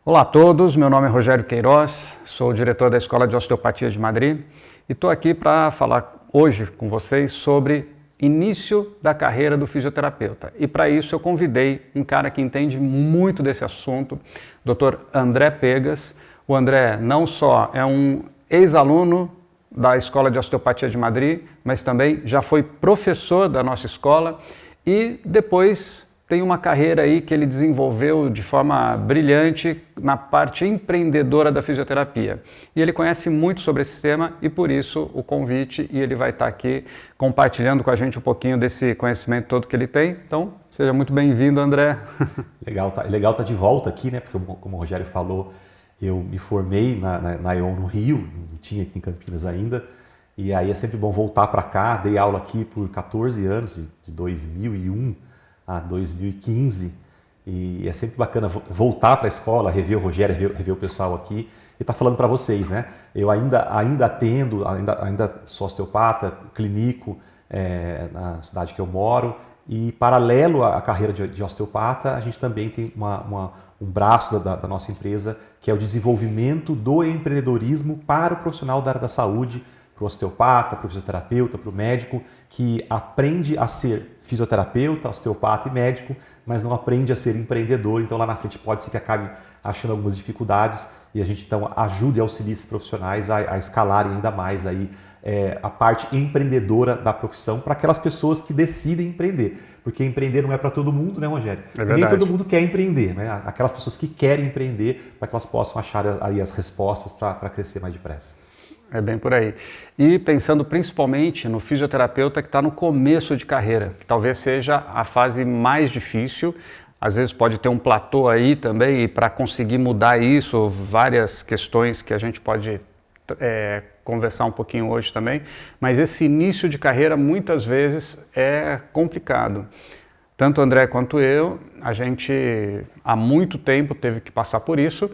Olá a todos, meu nome é Rogério Queiroz, sou o diretor da Escola de Osteopatia de Madrid e estou aqui para falar hoje com vocês sobre início da carreira do fisioterapeuta. E para isso eu convidei um cara que entende muito desse assunto, Dr. André Pegas. O André não só é um ex-aluno da Escola de Osteopatia de Madrid, mas também já foi professor da nossa escola e depois tem uma carreira aí que ele desenvolveu de forma brilhante na parte empreendedora da fisioterapia. E ele conhece muito sobre esse tema e por isso o convite, e ele vai estar aqui compartilhando com a gente um pouquinho desse conhecimento todo que ele tem. Então, seja muito bem-vindo, André. Legal tá de volta aqui, né? Porque como o Rogério falou, eu me formei na ION no Rio, não tinha aqui em Campinas ainda, e aí é sempre bom voltar para cá. Dei aula aqui por 14 anos, de 2001 a 2015, e é sempre bacana voltar para a escola, rever o Rogério, rever o pessoal aqui e estar falando para vocês, né? Eu ainda atendo, ainda sou osteopata, clínico na cidade que eu moro, e paralelo à carreira de osteopata, a gente também tem um braço da nossa empresa, que é o desenvolvimento do empreendedorismo para o profissional da área da saúde, para o osteopata, para o fisioterapeuta, para o médico, que aprende a ser fisioterapeuta, osteopata e médico, mas não aprende a ser empreendedor. Então lá na frente pode ser que acabe achando algumas dificuldades e a gente então ajuda e auxilia esses profissionais a escalarem ainda mais aí, a parte empreendedora da profissão para aquelas pessoas que decidem empreender. Porque empreender não é para todo mundo, né, Rogério? É verdade. Nem todo mundo quer empreender, né? Aquelas pessoas que querem empreender para que elas possam achar aí as respostas para crescer mais depressa. É bem por aí. E pensando principalmente no fisioterapeuta que está no começo de carreira, que talvez seja a fase mais difícil, às vezes pode ter um platô aí também, e para conseguir mudar isso, várias questões que a gente pode conversar um pouquinho hoje também, mas esse início de carreira muitas vezes é complicado. Tanto o André quanto eu, a gente há muito tempo teve que passar por isso,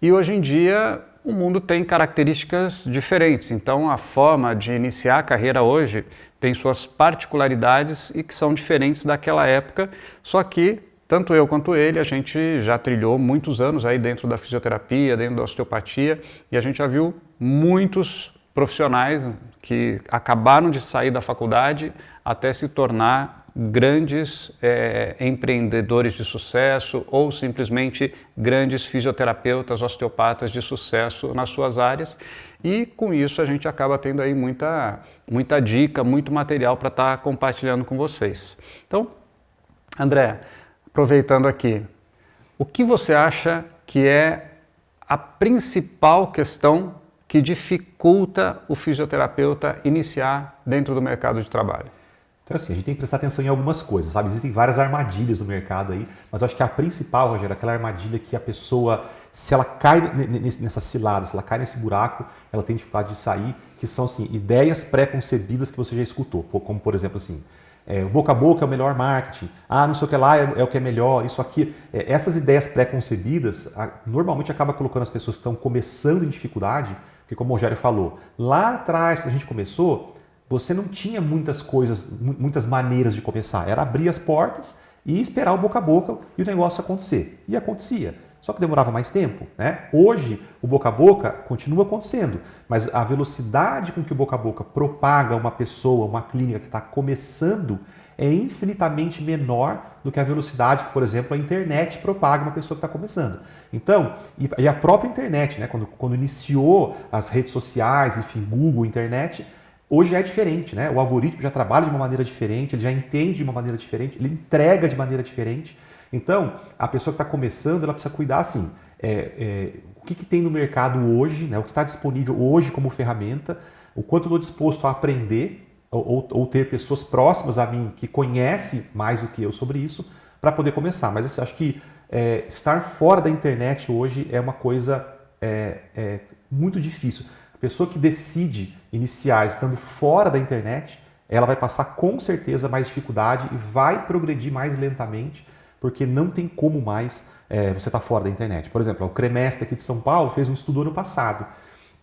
e hoje em dia o mundo tem características diferentes, então a forma de iniciar a carreira hoje tem suas particularidades e que são diferentes daquela época, só que tanto eu quanto ele, a gente já trilhou muitos anos aí dentro da fisioterapia, dentro da osteopatia, e a gente já viu muitos profissionais que acabaram de sair da faculdade até se tornar grandes empreendedores de sucesso ou simplesmente grandes fisioterapeutas, osteopatas de sucesso nas suas áreas, e com isso a gente acaba tendo aí muita dica, muito material para estar compartilhando com vocês. Então, André, aproveitando aqui, o que você acha que é a principal questão que dificulta o fisioterapeuta iniciar dentro do mercado de trabalho? Então assim, a gente tem que prestar atenção em algumas coisas, sabe? Existem várias armadilhas no mercado aí, mas eu acho que a principal, Rogério, é aquela armadilha que a pessoa, se ela cai nessa cilada, se ela cai nesse buraco, ela tem dificuldade de sair, que são assim, ideias pré-concebidas que você já escutou, como por exemplo assim, o boca a boca é o melhor marketing, não sei o que lá é o que é melhor, isso aqui. Essas ideias pré-concebidas normalmente acabam colocando as pessoas que estão começando em dificuldade, porque como o Rogério falou, lá atrás, quando a gente começou, você não tinha muitas coisas, muitas maneiras de começar. Era abrir as portas e esperar o boca a boca e o negócio acontecer. E acontecia. Só que demorava mais tempo, né? Hoje, o boca a boca continua acontecendo, mas a velocidade com que o boca a boca propaga uma pessoa, uma clínica que está começando, é infinitamente menor do que a velocidade que, por exemplo, a internet propaga uma pessoa que está começando. Então, e a própria internet, né? Quando iniciou as redes sociais, enfim, Google, internet, hoje é diferente, né? O algoritmo já trabalha de uma maneira diferente, ele já entende de uma maneira diferente, ele entrega de maneira diferente. Então, a pessoa que está começando, ela precisa cuidar assim, o que tem no mercado hoje, né? O que está disponível hoje como ferramenta, o quanto eu estou disposto a aprender ou ter pessoas próximas a mim que conhecem mais do que eu sobre isso para poder começar. Mas assim, acho que estar fora da internet hoje é uma coisa muito difícil. A pessoa que decide iniciar estando fora da internet, ela vai passar com certeza mais dificuldade e vai progredir mais lentamente, porque não tem como mais você estar fora da internet. Por exemplo, o CREMESP aqui de São Paulo fez um estudo ano passado,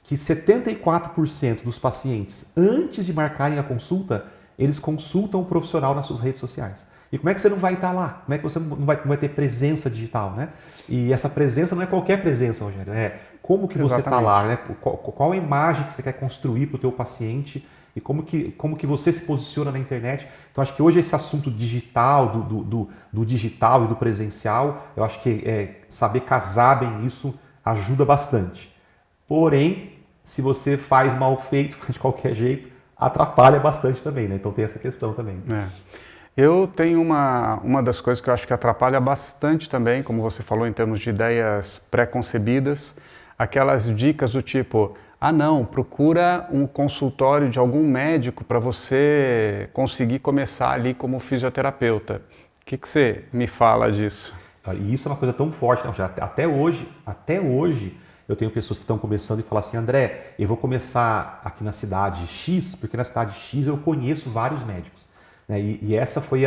que 74% dos pacientes, antes de marcarem a consulta, eles consultam o profissional nas suas redes sociais. E como é que você não vai estar lá? Como é que você não vai ter presença digital, né? E essa presença não é qualquer presença, Rogério, é como que você está lá, né? Qual a imagem que você quer construir para o teu paciente e como que você se posiciona na internet. Então, acho que hoje esse assunto digital, do digital e do presencial, eu acho que saber casar bem isso ajuda bastante. Porém, se você faz mal feito, de qualquer jeito, atrapalha bastante também, né? Então tem essa questão também. Eu tenho uma das coisas que eu acho que atrapalha bastante também, como você falou, em termos de ideias pré-concebidas, aquelas dicas do tipo, não, procura um consultório de algum médico para você conseguir começar ali como fisioterapeuta. O que você me fala disso? E isso é uma coisa tão forte, né? Até hoje, eu tenho pessoas que estão começando e falam assim, André, eu vou começar aqui na cidade X, porque na cidade X eu conheço vários médicos. E essa foi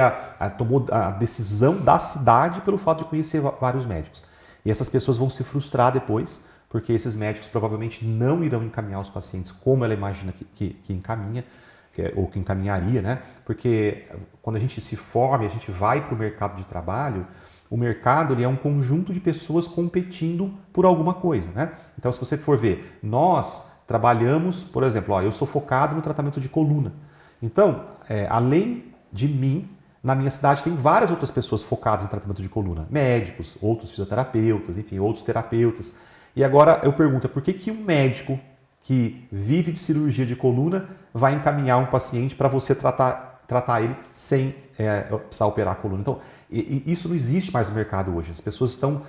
tomou a decisão da cidade pelo fato de conhecer vários médicos. E essas pessoas vão se frustrar depois, porque esses médicos provavelmente não irão encaminhar os pacientes como ela imagina que encaminha, ou que encaminharia, né? Porque quando a gente se forma e a gente vai para o mercado de trabalho, o mercado ele é um conjunto de pessoas competindo por alguma coisa, né? Então, se você for ver, nós trabalhamos, por exemplo, eu sou focado no tratamento de coluna. Então, além de mim, na minha cidade tem várias outras pessoas focadas em tratamento de coluna. Médicos, outros fisioterapeutas, enfim, outros terapeutas. E agora eu pergunto, por que um médico que vive de cirurgia de coluna vai encaminhar um paciente para você tratar ele sem precisar operar a coluna? Então, isso não existe mais no mercado hoje. As pessoas estão,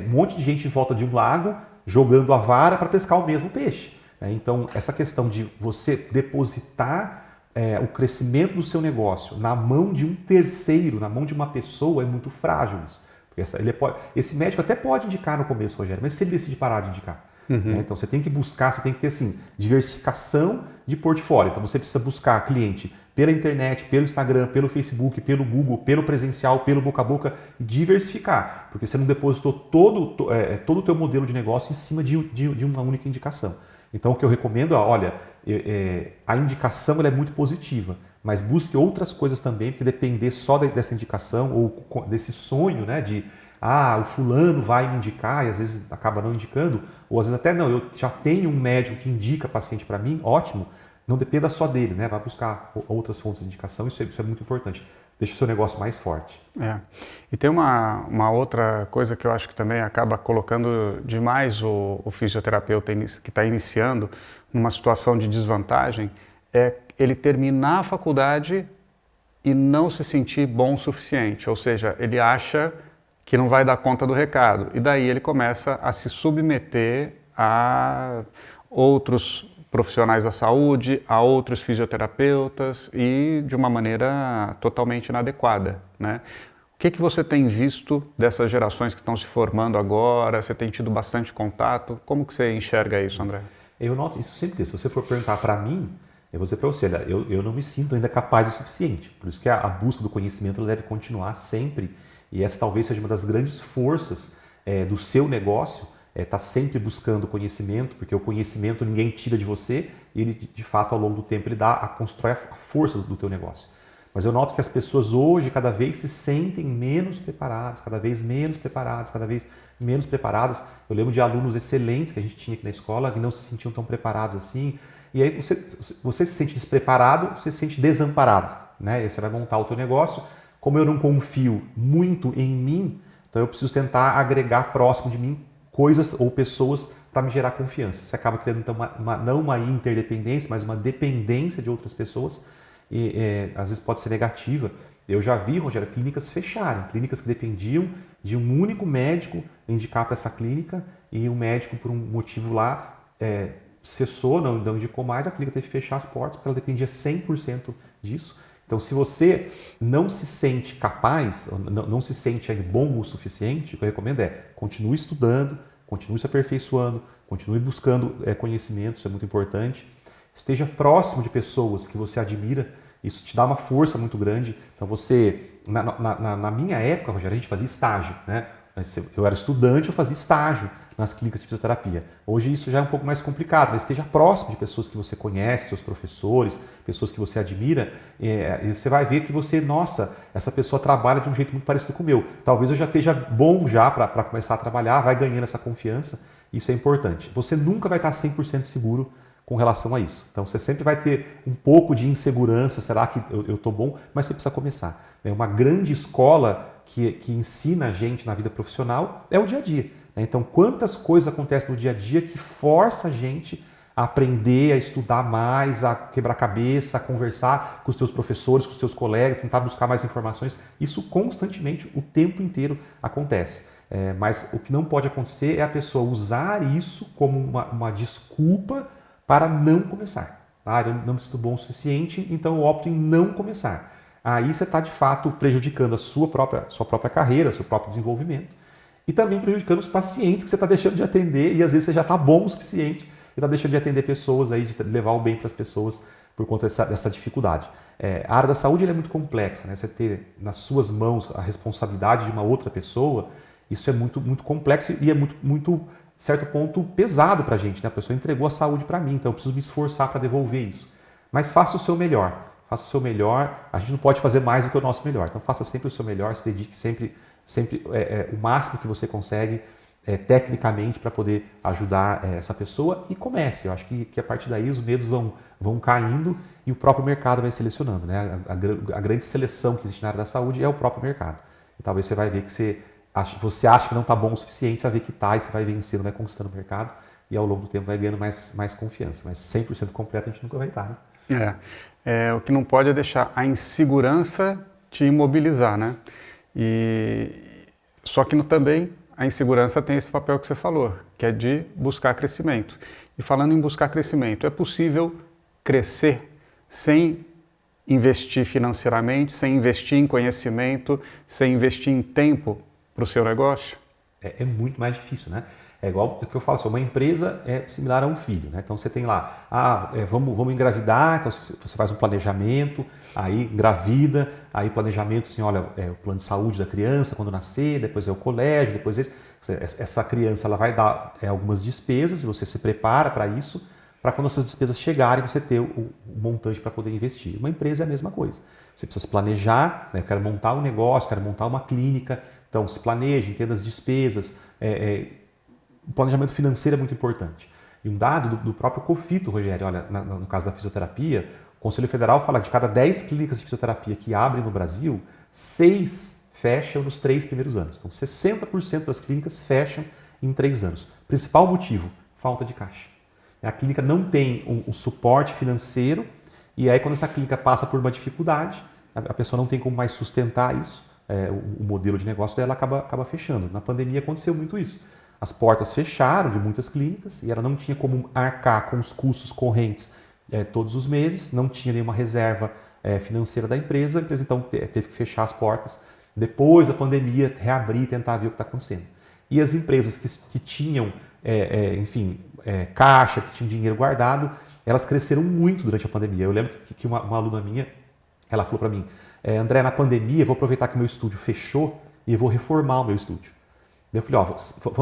um monte de gente em volta de um lago jogando a vara para pescar o mesmo peixe. Então, essa questão de você depositar o crescimento do seu negócio na mão de um terceiro, na mão de uma pessoa, é muito frágil isso. Porque esse médico até pode indicar no começo, Rogério, mas se ele decide parar de indicar. Então você tem que buscar, você tem que ter assim, diversificação de portfólio. Então você precisa buscar cliente pela internet, pelo Instagram, pelo Facebook, pelo Google, pelo presencial, pelo boca a boca, e diversificar, porque você não depositou todo o teu modelo de negócio em cima de uma única indicação. Então o que eu recomendo a indicação ela é muito positiva, mas busque outras coisas também, porque depender só dessa indicação ou desse sonho, né, de o fulano vai me indicar e às vezes acaba não indicando, ou às vezes até não, eu já tenho um médico que indica paciente para mim, ótimo, não dependa só dele, né? Vai buscar outras fontes de indicação, isso é muito importante. Deixa o seu negócio mais forte. E tem uma outra coisa que eu acho que também acaba colocando demais o fisioterapeuta que está iniciando numa situação de desvantagem, é ele terminar a faculdade e não se sentir bom o suficiente, ou seja, ele acha que não vai dar conta do recado, e daí ele começa a se submeter a outros profissionais da saúde, a outros fisioterapeutas e de uma maneira totalmente inadequada, né? O que você tem visto dessas gerações que estão se formando agora? Você tem tido bastante contato? Como que você enxerga isso, André? Eu noto isso sempre. Se você for perguntar para mim, eu vou dizer para você, eu não me sinto ainda capaz o suficiente. Por isso que a busca do conhecimento deve continuar sempre. E essa talvez seja uma das grandes forças do seu negócio, tá sempre buscando conhecimento, porque o conhecimento ninguém tira de você, e ele de fato ao longo do tempo ele constrói a força do teu negócio. Mas eu noto que as pessoas hoje cada vez se sentem menos preparadas, cada vez menos preparadas, cada vez menos preparadas. Eu lembro de alunos excelentes que a gente tinha aqui na escola que não se sentiam tão preparados assim. E aí você se sente despreparado, você se sente desamparado, né? E aí você vai montar o teu negócio. Como eu não confio muito em mim, então eu preciso tentar agregar próximo de mim coisas ou pessoas para me gerar confiança. Você acaba criando então não uma interdependência, mas uma dependência de outras pessoas. E às vezes pode ser negativa. Eu já vi, Rogério, clínicas fecharem, clínicas que dependiam de um único médico indicar para essa clínica e o médico, por um motivo lá, cessou, não indicou mais, a clínica teve que fechar as portas porque ela dependia 100% disso. Então, se você não se sente capaz, não se sente bom o suficiente, o que eu recomendo continue estudando, continue se aperfeiçoando, continue buscando conhecimento, isso é muito importante. Esteja próximo de pessoas que você admira, isso te dá uma força muito grande. Então você, na minha época, Rogério, a gente fazia estágio, né? Eu era estudante, eu fazia estágio nas clínicas de fisioterapia. Hoje isso já é um pouco mais complicado, mas esteja próximo de pessoas que você conhece, seus professores, pessoas que você admira, e você vai ver que você, nossa, essa pessoa trabalha de um jeito muito parecido com o meu. Talvez eu já esteja bom já para começar a trabalhar, vai ganhando essa confiança, isso é importante. Você nunca vai estar 100% seguro com relação a isso. Então você sempre vai ter um pouco de insegurança, será que eu estou bom? Mas você precisa começar. Uma grande escola que ensina a gente na vida profissional é o dia a dia. Então quantas coisas acontecem no dia a dia que força a gente a aprender, a estudar mais, a quebrar a cabeça, a conversar com os teus professores, com os teus colegas, tentar buscar mais informações. Isso constantemente, o tempo inteiro acontece. Mas o que não pode acontecer é a pessoa usar isso como uma desculpa para não começar. Eu não me sinto bom o suficiente, então eu opto em não começar. Aí você está, de fato, prejudicando a sua própria carreira, o seu próprio desenvolvimento, e também prejudicando os pacientes que você está deixando de atender, e às vezes você já está bom o suficiente e está deixando de atender pessoas, aí, de levar o bem para as pessoas por conta dessa dificuldade. A área da saúde é muito complexa, né? Você ter nas suas mãos a responsabilidade de uma outra pessoa, isso é muito, muito complexo e é muito certo ponto pesado para a gente, né? A pessoa entregou a saúde para mim, então eu preciso me esforçar para devolver isso. Mas faça o seu melhor, a gente não pode fazer mais do que o nosso melhor, então faça sempre o seu melhor, se dedique sempre o máximo que você consegue tecnicamente para poder ajudar essa pessoa e comece. Eu acho que a partir daí os medos vão caindo e o próprio mercado vai selecionando, né? A grande seleção que existe na área da saúde é o próprio mercado. E talvez você vai ver que você acha que não está bom o suficiente, você vai ver que está, e você vai vencendo, vai conquistando o mercado e ao longo do tempo vai ganhando mais confiança. Mas 100% completo a gente nunca vai estar, né? O que não pode é deixar a insegurança te imobilizar, né? Só que também a insegurança tem esse papel que você falou, que é de buscar crescimento. E falando em buscar crescimento, é possível crescer sem investir financeiramente, sem investir em conhecimento, sem investir em tempo para o seu negócio? É muito mais difícil, né? É igual o que eu falo, uma empresa é similar a um filho, né? Então você tem lá, vamos engravidar, então você faz um planejamento, aí engravida, aí planejamento assim, olha, o plano de saúde da criança quando nascer, depois é o colégio, depois essa criança ela vai dar algumas despesas e você se prepara para isso, para quando essas despesas chegarem você ter o montante para poder investir. Uma empresa é a mesma coisa. Você precisa se planejar, né? Eu quero montar um negócio, quero montar uma clínica, então se planeje, entenda as despesas. O planejamento financeiro é muito importante. E um dado do próprio COFITO, Rogério, olha, no caso da fisioterapia, o Conselho Federal fala que de cada 10 clínicas de fisioterapia que abrem no Brasil, 6 fecham nos 3 primeiros anos. Então 60% das clínicas fecham em 3 anos. Principal motivo, falta de caixa. A clínica não tem um suporte financeiro e aí quando essa clínica passa por uma dificuldade, a pessoa não tem como mais sustentar isso, o modelo de negócio dela acaba fechando. Na pandemia aconteceu muito isso. As portas fecharam de muitas clínicas e ela não tinha como arcar com os custos correntes todos os meses, não tinha nenhuma reserva financeira da empresa, a empresa então teve que fechar as portas. Depois da pandemia, reabrir e tentar ver o que está acontecendo. E as empresas que tinham, caixa, que tinham dinheiro guardado, elas cresceram muito durante a pandemia. Eu lembro que uma aluna minha, ela falou para mim, André, na pandemia eu vou aproveitar que meu estúdio fechou e eu vou reformar o meu estúdio. Eu falei,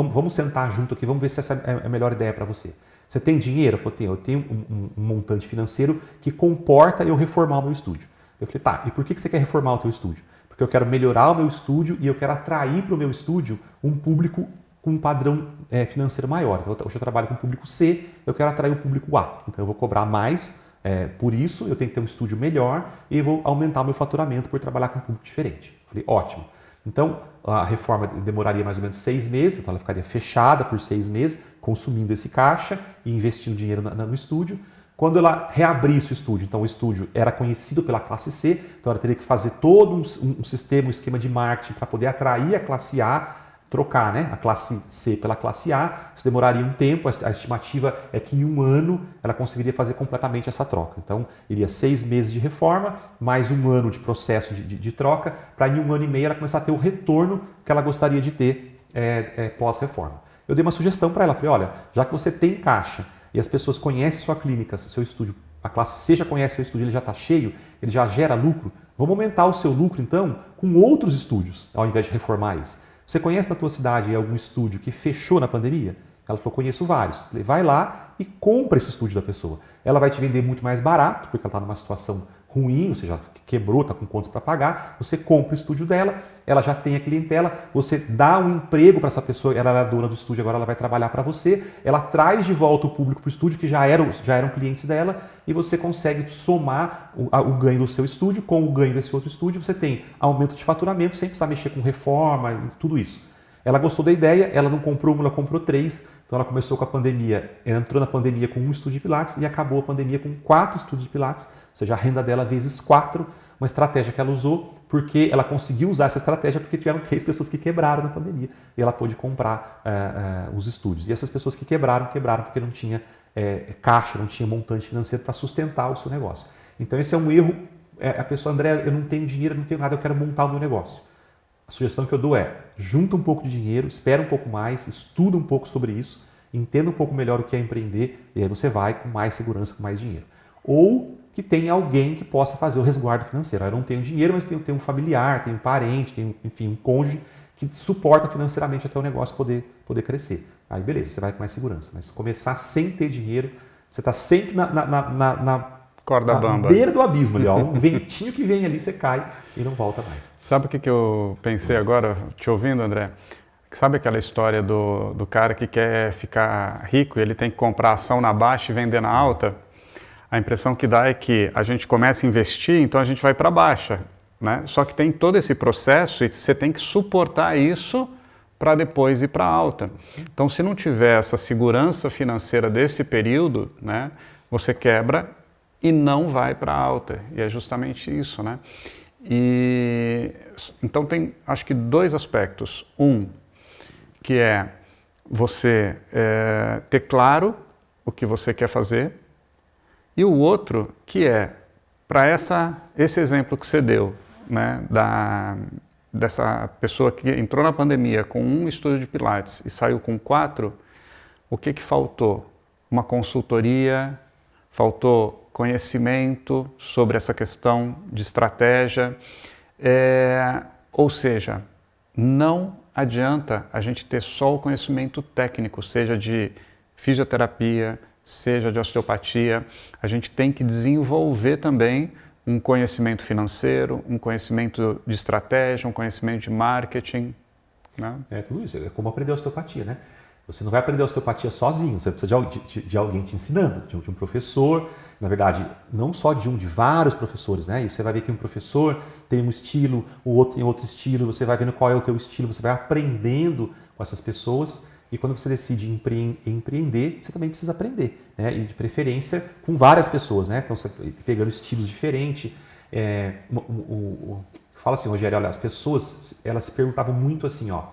vamos sentar junto aqui, vamos ver se essa é a melhor ideia para você. Você tem dinheiro? Eu tenho um montante financeiro que comporta eu reformar o meu estúdio. Eu falei, tá, e por que você quer reformar o teu estúdio? Porque eu quero melhorar o meu estúdio e eu quero atrair para o meu estúdio um público com um padrão financeiro maior. Então, hoje eu trabalho com o público C, eu quero atrair o público A. Então eu vou cobrar mais por isso, eu tenho que ter um estúdio melhor e eu vou aumentar o meu faturamento por trabalhar com um público diferente. Eu falei, ótimo. Então, a reforma demoraria mais ou menos 6 meses, então ela ficaria fechada por 6 meses, consumindo esse caixa e investindo dinheiro no estúdio. Quando ela reabrisse o estúdio, então o estúdio era conhecido pela classe C, então ela teria que fazer todo um sistema, um esquema de marketing para poder atrair a classe A, trocar, né, a classe C pela classe A. Isso demoraria um tempo, a estimativa é que em 1 ano ela conseguiria fazer completamente essa troca. Então iria 6 meses de reforma, mais 1 ano de processo de troca, para em 1 ano e meio ela começar a ter o retorno que ela gostaria de ter pós-reforma. Eu dei uma sugestão para ela, falei, olha, já que você tem caixa e as pessoas conhecem sua clínica, seu estúdio, a classe C já conhece seu estúdio, ele já está cheio, ele já gera lucro, vamos aumentar o seu lucro então com outros estúdios, ao invés de reformar isso. Você conhece na tua cidade algum estúdio que fechou na pandemia? Ela falou, conheço vários. Eu falei, vai lá e compra esse estúdio da pessoa. Ela vai te vender muito mais barato, porque ela está numa situação ruim, ou seja, quebrou, está com contas para pagar. Você compra o estúdio dela, ela já tem a clientela, você dá um emprego para essa pessoa, ela era dona do estúdio, agora ela vai trabalhar para você, ela traz de volta o público para o estúdio, que já eram clientes dela, e você consegue somar o ganho do seu estúdio com o ganho desse outro estúdio, você tem aumento de faturamento, sem precisar mexer com reforma e tudo isso. Ela gostou da ideia, ela não comprou um, ela comprou 3. Então ela começou com a pandemia, entrou na pandemia com 1 estúdio de Pilates e acabou a pandemia com 4 estúdios de Pilates, ou seja, a renda dela vezes 4, uma estratégia que ela usou, porque ela conseguiu usar essa estratégia porque tiveram 3 pessoas que quebraram na pandemia e ela pôde comprar os estúdios. E essas pessoas que quebraram porque não tinha caixa, não tinha montante financeiro para sustentar o seu negócio. Então esse é um erro, a pessoa, André, eu não tenho dinheiro, eu não tenho nada, eu quero montar o meu negócio. A sugestão que eu dou é, junta um pouco de dinheiro, espera um pouco mais, estuda um pouco sobre isso, entenda um pouco melhor o que é empreender e aí você vai com mais segurança, com mais dinheiro. Ou que tenha alguém que possa fazer o resguardo financeiro. Eu não tenho dinheiro, mas tenho um familiar, tenho um parente, tenho, enfim, um cônjuge que suporta financeiramente até o negócio poder crescer. Aí beleza, você vai com mais segurança. Mas começar sem ter dinheiro, você está sempre na corda bamba, beira do abismo ali, ó. Um ventinho que vem ali, você cai e não volta mais. Sabe o que eu pensei agora, te ouvindo, André? Sabe aquela história do cara que quer ficar rico e ele tem que comprar ação na baixa e vender na alta? A impressão que dá é que a gente começa a investir, então a gente vai para baixa, né? Só que tem todo esse processo e você tem que suportar isso para depois ir para alta. Então, se não tiver essa segurança financeira desse período, né, você quebra e não vai para alta. E é justamente isso, né? Então tem, acho que 2 aspectos. Um, que é você ter claro o que você quer fazer, e o outro, que é, para esse exemplo que você deu, né, dessa pessoa que entrou na pandemia com 1 estúdio de Pilates e saiu com 4, o que faltou? Uma consultoria, faltou conhecimento sobre essa questão de estratégia, ou seja, não adianta a gente ter só o conhecimento técnico, seja de fisioterapia, seja de osteopatia, a gente tem que desenvolver também um conhecimento financeiro, um conhecimento de estratégia, um conhecimento de marketing, né? Tudo isso, é como aprender osteopatia, né? Você não vai aprender osteopatia sozinho, você precisa de alguém te ensinando, de um professor, na verdade, não só de vários professores, né? E você vai ver que um professor tem um estilo, o outro tem outro estilo, você vai vendo qual é o teu estilo, você vai aprendendo com essas pessoas e quando você decide empreender, você também precisa aprender, né? E de preferência com várias pessoas, né? Então, você pegando estilos diferentes. Fala assim, Rogério, olha, as pessoas, elas se perguntavam muito assim, ó,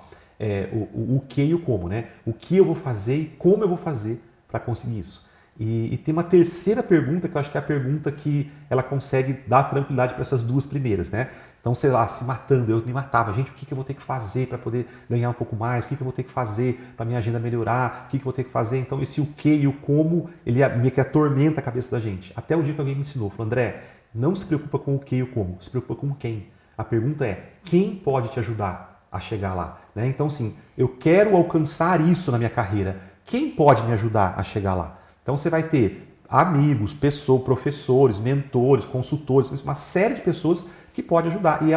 o que e o como, né? O que eu vou fazer e como eu vou fazer para conseguir isso. E tem uma terceira pergunta que eu acho que é a pergunta que ela consegue dar tranquilidade para essas 2 primeiras, né? Então, sei lá, se matando, eu me matava. Gente, o que eu vou ter que fazer para poder ganhar um pouco mais? O que eu vou ter que fazer para minha agenda melhorar? O que eu vou ter que fazer? Então, esse o que e o como, ele meio que atormenta a cabeça da gente. Até o dia que alguém me ensinou, falou, André, não se preocupa com o que e o como, se preocupa com quem. A pergunta é, quem pode te ajudar a chegar lá? Né? Então, assim, eu quero alcançar isso na minha carreira. Quem pode me ajudar a chegar lá? Então, você vai ter amigos, pessoas, professores, mentores, consultores, uma série de pessoas que pode ajudar. E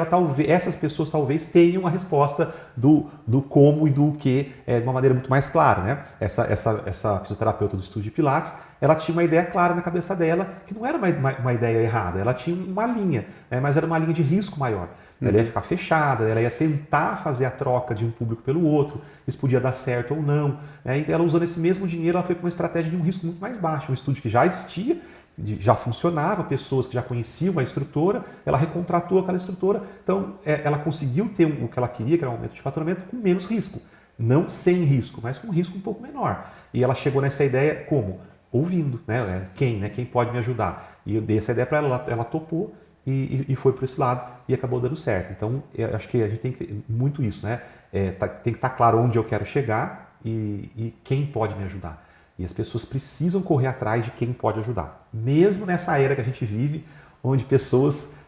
essas pessoas talvez tenham a resposta do como e do que de uma maneira muito mais clara, né? Essa fisioterapeuta do estúdio de Pilates, ela tinha uma ideia clara na cabeça dela, que não era uma ideia errada, ela tinha uma linha, né? Mas era uma linha de risco maior. Ela ia ficar fechada, ela ia tentar fazer a troca de um público pelo outro, isso podia dar certo ou não. Né? Então, ela usando esse mesmo dinheiro, ela foi com uma estratégia de um risco muito mais baixo. Um estúdio que já existia, já funcionava, pessoas que já conheciam a instrutora, ela recontratou aquela instrutora, então ela conseguiu ter o que ela queria, que era um aumento de faturamento, com menos risco. Não sem risco, mas com um risco um pouco menor. E ela chegou nessa ideia como? Ouvindo, né? Quem pode me ajudar? E eu dei essa ideia para ela topou, e foi para esse lado e acabou dando certo. Então, eu acho que a gente tem que ter muito isso, né? Tem que estar claro onde eu quero chegar e quem pode me ajudar. E as pessoas precisam correr atrás de quem pode ajudar. Mesmo nessa era que a gente vive, onde pessoas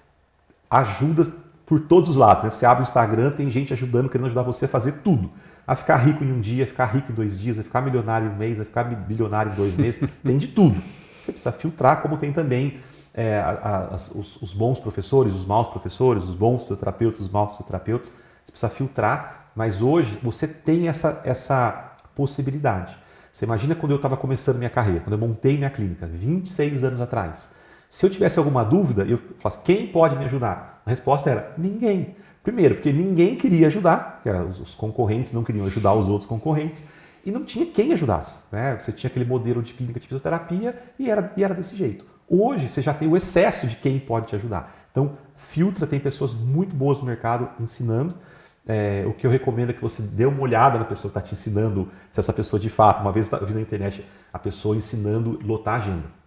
por todos os lados, né? Você abre o Instagram, tem gente ajudando, querendo ajudar você a fazer tudo. A ficar rico em um dia, a ficar rico em 2 dias, a ficar milionário em um mês, a ficar bilionário em 2 meses. Tem de tudo. Você precisa filtrar, como tem também os bons professores, os maus professores, os bons fisioterapeutas, os maus fisioterapeutas. Você precisa filtrar, mas hoje você tem essa possibilidade. Você imagina quando eu estava começando minha carreira, quando eu montei minha clínica, 26 anos atrás. Se eu tivesse alguma dúvida, eu falasse, quem pode me ajudar? A resposta era, ninguém. Primeiro, porque ninguém queria ajudar, os concorrentes não queriam ajudar os outros concorrentes, e não tinha quem ajudasse, né? Você tinha aquele modelo de clínica de fisioterapia e era desse jeito. Hoje, você já tem o excesso de quem pode te ajudar. Então, filtra, tem pessoas muito boas no mercado ensinando. O que eu recomendo é que você dê uma olhada na pessoa que está te ensinando, se essa pessoa de fato, uma vez eu vi na internet a pessoa ensinando lotar a agenda.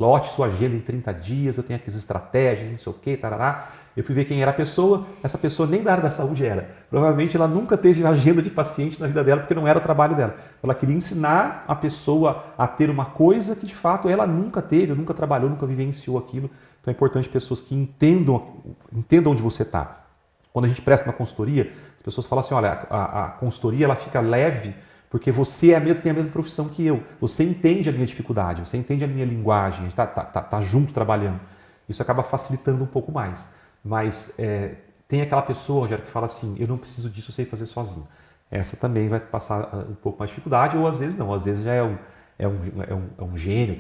Lote sua agenda em 30 dias, eu tenho aqui as estratégias, não sei o que, tarará. Eu fui ver quem era a pessoa, essa pessoa nem da área da saúde era. Provavelmente ela nunca teve agenda de paciente na vida dela, porque não era o trabalho dela. Ela queria ensinar a pessoa a ter uma coisa que de fato ela nunca teve, nunca trabalhou, nunca vivenciou aquilo. Então é importante pessoas que entendam onde você está. Quando a gente presta uma consultoria, as pessoas falam assim, olha, a consultoria ela fica leve porque você tem a mesma profissão que eu. Você entende a minha dificuldade, você entende a minha linguagem, a gente tá junto trabalhando. Isso acaba facilitando um pouco mais. Mas tem aquela pessoa, Rogério, que fala assim, eu não preciso disso, eu sei fazer sozinho. Essa também vai passar um pouco mais de dificuldade, ou às vezes não, às vezes já é um gênio,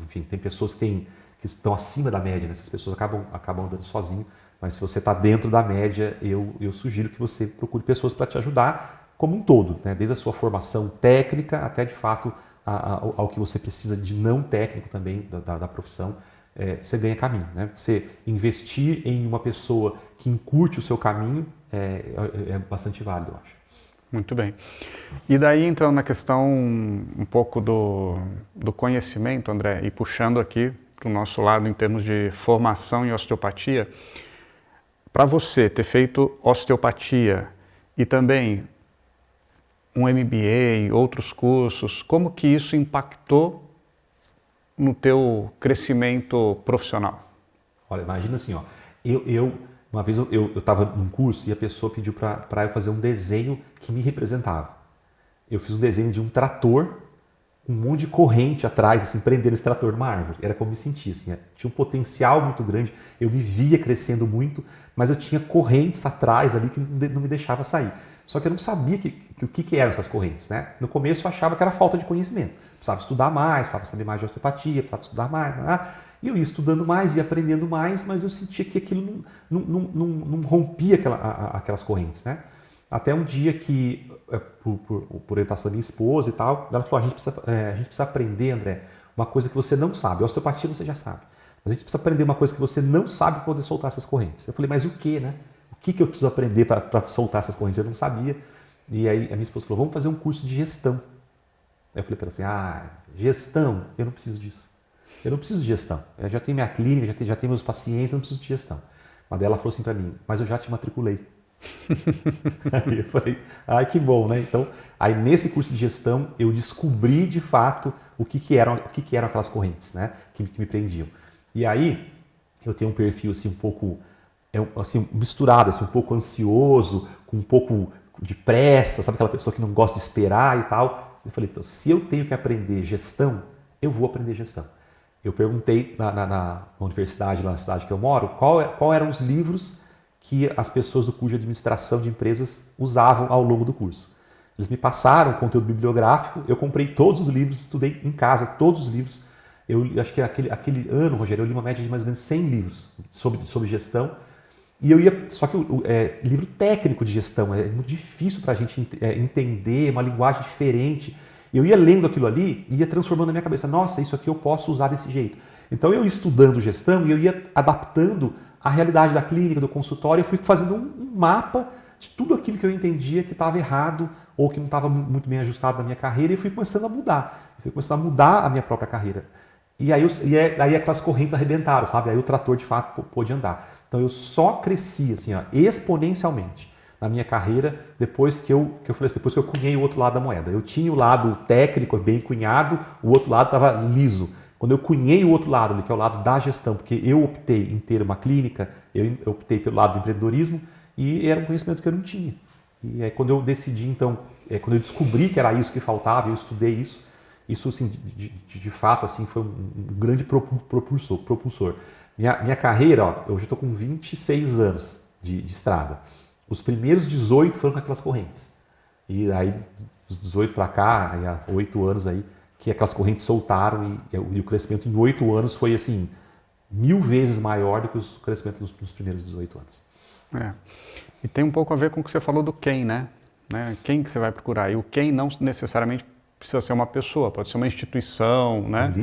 enfim, tem pessoas que estão acima da média, né? Essas pessoas acabam andando sozinho, mas se você está dentro da média, eu sugiro que você procure pessoas para te ajudar como um todo, né? Desde a sua formação técnica até de fato ao que você precisa de não técnico também da profissão. Você ganha caminho, né? Você investir em uma pessoa que encurte o seu caminho é bastante válido, eu acho. Muito bem. E daí entrando na questão um pouco do conhecimento, André, e puxando aqui para o nosso lado em termos de formação em osteopatia, para você ter feito osteopatia e também um MBA, outros cursos, como que isso impactou no teu crescimento profissional? Olha, imagina assim, ó, uma vez eu estava num curso e a pessoa pediu para eu fazer um desenho que me representava. Eu fiz um desenho de um trator, um monte de corrente atrás, assim, prendendo esse trator numa árvore. Era como eu me sentia, assim, tinha um potencial muito grande, eu me via crescendo muito, mas eu tinha correntes atrás ali que não me deixava sair. Só que eu não sabia o que eram essas correntes, né? No começo eu achava que era falta de conhecimento. Precisava estudar mais, precisava saber mais de osteopatia, precisava estudar mais, E eu ia estudando mais, ia aprendendo mais, mas eu sentia que aquilo não rompia aquelas correntes, né? Até um dia que, por orientação da minha esposa e tal, ela falou, a gente precisa aprender, André, uma coisa que você não sabe. A osteopatia você já sabe. Mas a gente precisa aprender uma coisa que você não sabe para poder soltar essas correntes. Eu falei, mas o que, né? O que eu preciso aprender para soltar essas correntes? Eu não sabia. E aí a minha esposa falou, vamos fazer um curso de gestão. Aí eu falei para ela assim, gestão? Eu não preciso disso. Eu não preciso de gestão. Eu já tenho minha clínica, já tenho meus pacientes, eu não preciso de gestão. Mas ela falou assim para mim, mas eu já te matriculei. Aí eu falei, que bom, né? Então, aí nesse curso de gestão eu descobri de fato o que eram aquelas correntes, né? Que me prendiam. E aí eu tenho um perfil assim um pouco assim, misturado, assim, um pouco ansioso, com um pouco de pressa, sabe aquela pessoa que não gosta de esperar e tal. Eu falei, então, se eu tenho que aprender gestão, eu vou aprender gestão. Eu perguntei na universidade, lá na cidade que eu moro, qual eram os livros que as pessoas do curso de administração de empresas usavam ao longo do curso. Eles me passaram conteúdo bibliográfico, eu comprei todos os livros, estudei em casa todos os livros. Eu acho que aquele ano, Rogério, eu li uma média de mais ou menos 100 livros sobre gestão. E eu ia, só que livro técnico de gestão, é muito difícil para a gente entender, uma linguagem diferente. Eu ia lendo aquilo ali e ia transformando na minha cabeça, nossa, isso aqui eu posso usar desse jeito. Então eu ia estudando gestão e eu ia adaptando a realidade da clínica, do consultório, eu fui fazendo um mapa de tudo aquilo que eu entendia que estava errado ou que não estava muito bem ajustado na minha carreira e fui começando a mudar. Eu fui começando a mudar a minha própria carreira. E aí aquelas correntes arrebentaram, sabe? Aí o trator de fato pôde andar. Então eu só cresci assim, exponencialmente na minha carreira depois que eu falei assim, depois que eu cunhei o outro lado da moeda. Eu tinha o lado técnico bem cunhado, o outro lado estava liso. Quando eu cunhei o outro lado, que é o lado da gestão, porque eu optei em ter uma clínica, eu optei pelo lado do empreendedorismo e era um conhecimento que eu não tinha. E aí quando eu decidi, então, quando eu descobri que era isso que faltava, eu estudei isso assim, de fato assim, foi um grande propulsor. Minha carreira, ó, eu já estou com 26 anos de estrada. Os primeiros 18 foram com aquelas correntes. E aí, dos 18 para cá, aí há 8 anos aí, que aquelas correntes soltaram e o crescimento em 8 anos foi assim, 1000 vezes maior do que o crescimento nos primeiros 18 anos. É. E tem um pouco a ver com o que você falou do quem, né? Quem que você vai procurar? E o quem não necessariamente precisa ser uma pessoa, pode ser uma instituição, né?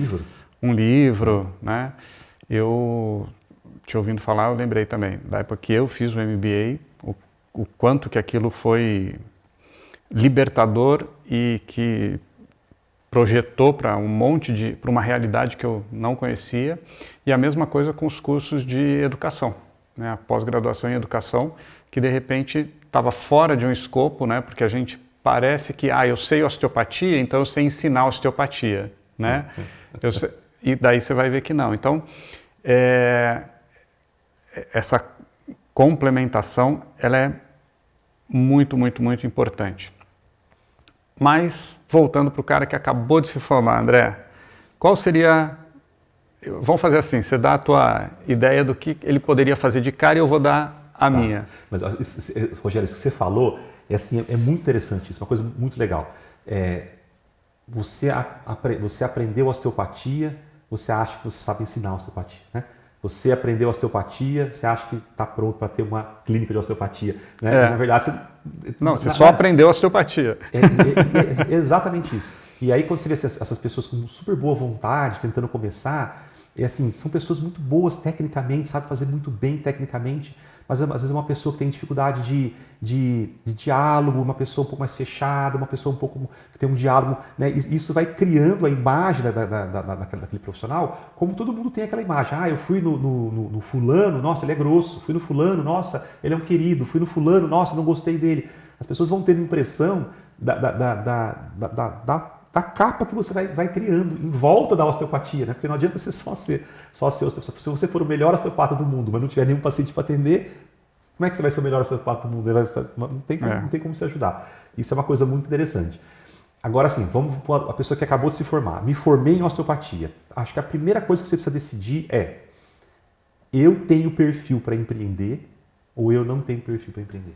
Um livro, né? Eu, te ouvindo falar, eu lembrei também, da época que eu fiz o MBA, o quanto que aquilo foi libertador e que projetou para para uma realidade que eu não conhecia, e a mesma coisa com os cursos de educação, né? A pós-graduação em educação, que de repente estava fora de um escopo, né? Porque a gente parece que, eu sei osteopatia, então eu sei ensinar osteopatia, né? E daí você vai ver que não. Então, essa complementação, ela é muito, muito, muito importante. Mas, voltando para o cara que acabou de se formar, André, qual seria... Vamos fazer assim, você dá a tua ideia do que ele poderia fazer de cara e eu vou dar a minha. Mas, Rogério, isso que você falou é muito interessante, isso é uma coisa muito legal. Você aprendeu osteopatia, você acha que você sabe ensinar osteopatia, né? Você aprendeu osteopatia, você acha que está pronto para ter uma clínica de osteopatia, né? Na verdade, você só aprendeu osteopatia. É exatamente isso. E aí quando você vê essas pessoas com super boa vontade, tentando começar, assim, são pessoas muito boas tecnicamente, sabe fazer muito bem tecnicamente, mas às vezes é uma pessoa que tem dificuldade de diálogo, uma pessoa um pouco mais fechada, uma pessoa um pouco que tem um diálogo, né? Isso vai criando a imagem daquele profissional, como todo mundo tem aquela imagem. Eu fui no fulano, nossa, ele é grosso. Fui no fulano, nossa, ele é um querido. Fui no fulano, nossa, não gostei dele. As pessoas vão tendo impressão da capa que você vai criando em volta da osteopatia, né? Porque não adianta você só ser osteopata. Se você for o melhor osteopata do mundo, mas não tiver nenhum paciente para atender, como é que você vai ser o melhor osteopata do mundo? Não tem como se ajudar. Isso é uma coisa muito interessante. Agora sim, vamos para a pessoa que acabou de se formar. Me formei em osteopatia. Acho que a primeira coisa que você precisa decidir é: eu tenho perfil para empreender ou eu não tenho perfil para empreender?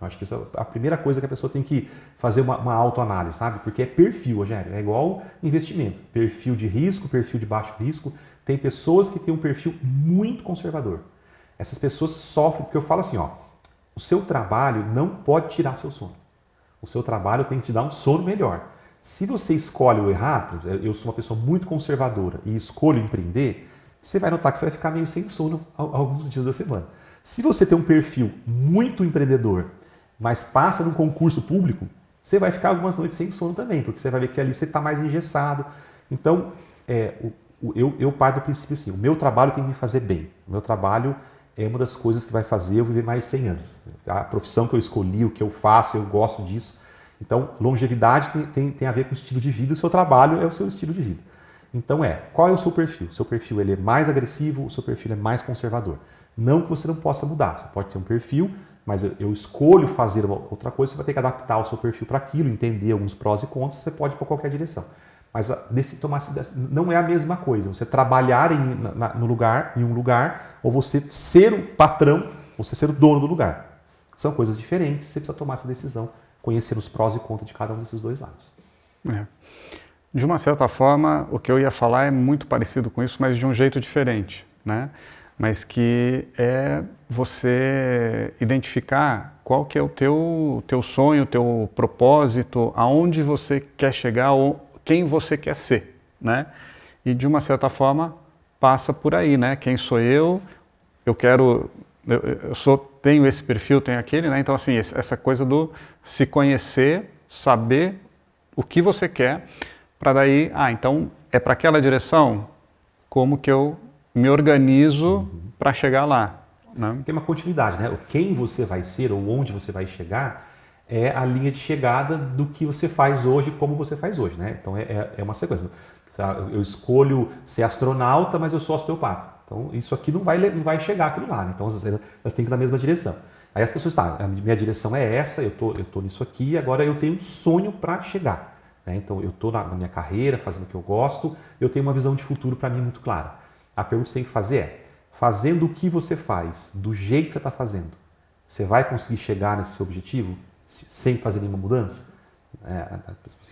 Eu acho que isso é a primeira coisa que a pessoa tem que fazer uma autoanálise, sabe? Porque é perfil, Rogério, é igual investimento. Perfil de risco, perfil de baixo risco. Tem pessoas que têm um perfil muito conservador. Essas pessoas sofrem, porque eu falo assim, o seu trabalho não pode tirar seu sono. O seu trabalho tem que te dar um sono melhor. Se você escolhe o errado, eu sou uma pessoa muito conservadora e escolho empreender, você vai notar que você vai ficar meio sem sono alguns dias da semana. Se você tem um perfil muito empreendedor, mas passa num concurso público, você vai ficar algumas noites sem sono também, porque você vai ver que ali você está mais engessado. Então, eu parto do princípio assim, o meu trabalho tem que me fazer bem. O meu trabalho é uma das coisas que vai fazer eu viver mais 100 anos. A profissão que eu escolhi, o que eu faço, eu gosto disso. Então, longevidade tem a ver com o estilo de vida, o seu trabalho é o seu estilo de vida. Então qual é o seu perfil? O seu perfil ele é mais agressivo, o seu perfil é mais conservador. Não que você não possa mudar, você pode ter um perfil, mas eu escolho fazer outra coisa, você vai ter que adaptar o seu perfil para aquilo, entender alguns prós e contras, você pode ir para qualquer direção. Mas não é a mesma coisa, você trabalhar em um lugar, ou você ser o patrão, você ser o dono do lugar. São coisas diferentes, você precisa tomar essa decisão, conhecer os prós e contras de cada um desses dois lados. De uma certa forma, o que eu ia falar é muito parecido com isso, mas de um jeito diferente, né? Mas que é você identificar qual que é o teu sonho, o teu propósito, aonde você quer chegar ou quem você quer ser, né? E de uma certa forma passa por aí, né? Quem sou eu? Tenho esse perfil, tenho aquele, né? Então assim, essa coisa do se conhecer, saber o que você quer, para daí, então é para aquela direção, como que eu me organizo para chegar lá, né? Tem uma continuidade, né? Quem você vai ser ou onde você vai chegar é a linha de chegada do que você faz hoje, como você faz hoje, né? Então é uma sequência. Eu escolho ser astronauta, mas eu sou osteopata. Então isso aqui não vai chegar aquilo lá, né? Então elas têm que ir na mesma direção. Aí as pessoas, tá, a minha direção é essa, eu tô nisso aqui, agora eu tenho um sonho para chegar. Né? Então eu tô na minha carreira, fazendo o que eu gosto, eu tenho uma visão de futuro para mim muito clara. A pergunta que você tem que fazer é, fazendo o que você faz, do jeito que você está fazendo, você vai conseguir chegar nesse seu objetivo sem fazer nenhuma mudança?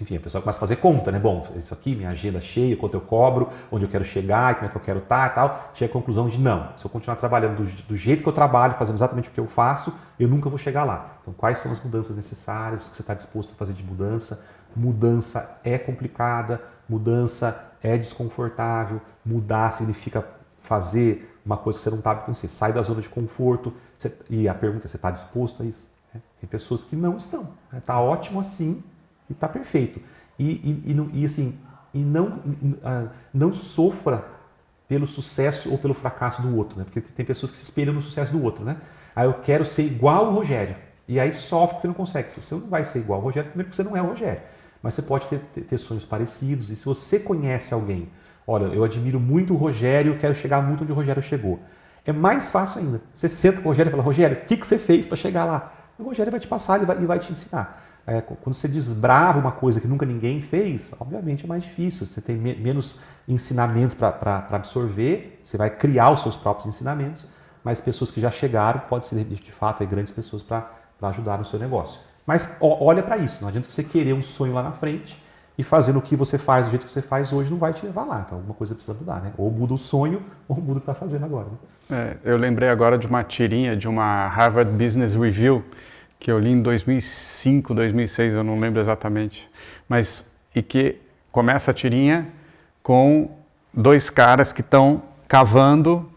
Enfim, a pessoa começa a fazer conta, né? Bom, isso aqui, minha agenda cheia, quanto eu cobro, onde eu quero chegar, como é que eu quero estar e tal. Chega à conclusão de não, se eu continuar trabalhando do jeito que eu trabalho, fazendo exatamente o que eu faço, eu nunca vou chegar lá. Então, quais são as mudanças necessárias, o que você está disposto a fazer de mudança? Mudança é complicada, mudança é desconfortável, mudar significa fazer uma coisa que você não está, então você sai da zona de conforto, e a pergunta é, você está disposto a isso? Tem pessoas que não estão, está ótimo assim, e está perfeito. Não sofra pelo sucesso ou pelo fracasso do outro, né? Porque tem pessoas que se espelham no sucesso do outro, né? Aí eu quero ser igual o Rogério. E aí sofre porque não consegue. Você não vai ser igual ao Rogério, primeiro porque você não é o Rogério. Mas você pode ter sonhos parecidos. E se você conhece alguém, olha, eu admiro muito o Rogério, quero chegar muito onde o Rogério chegou. É mais fácil ainda. Você senta com o Rogério e fala, Rogério, o que você fez para chegar lá? O Rogério vai te passar e vai te ensinar. Quando você desbrava uma coisa que nunca ninguém fez, obviamente é mais difícil. Você tem menos ensinamentos para absorver, você vai criar os seus próprios ensinamentos, mas pessoas que já chegaram podem ser, de fato, grandes pessoas para ajudar no seu negócio. Mas olha para isso, não adianta você querer um sonho lá na frente e fazendo o que você faz do jeito que você faz hoje não vai te levar lá. Então alguma coisa precisa mudar, né? Ou muda o sonho ou muda o que está fazendo agora. Né? Eu lembrei agora de uma tirinha de uma Harvard Business Review que eu li em 2005, 2006, eu não lembro exatamente, e que começa a tirinha com dois caras que estão cavando,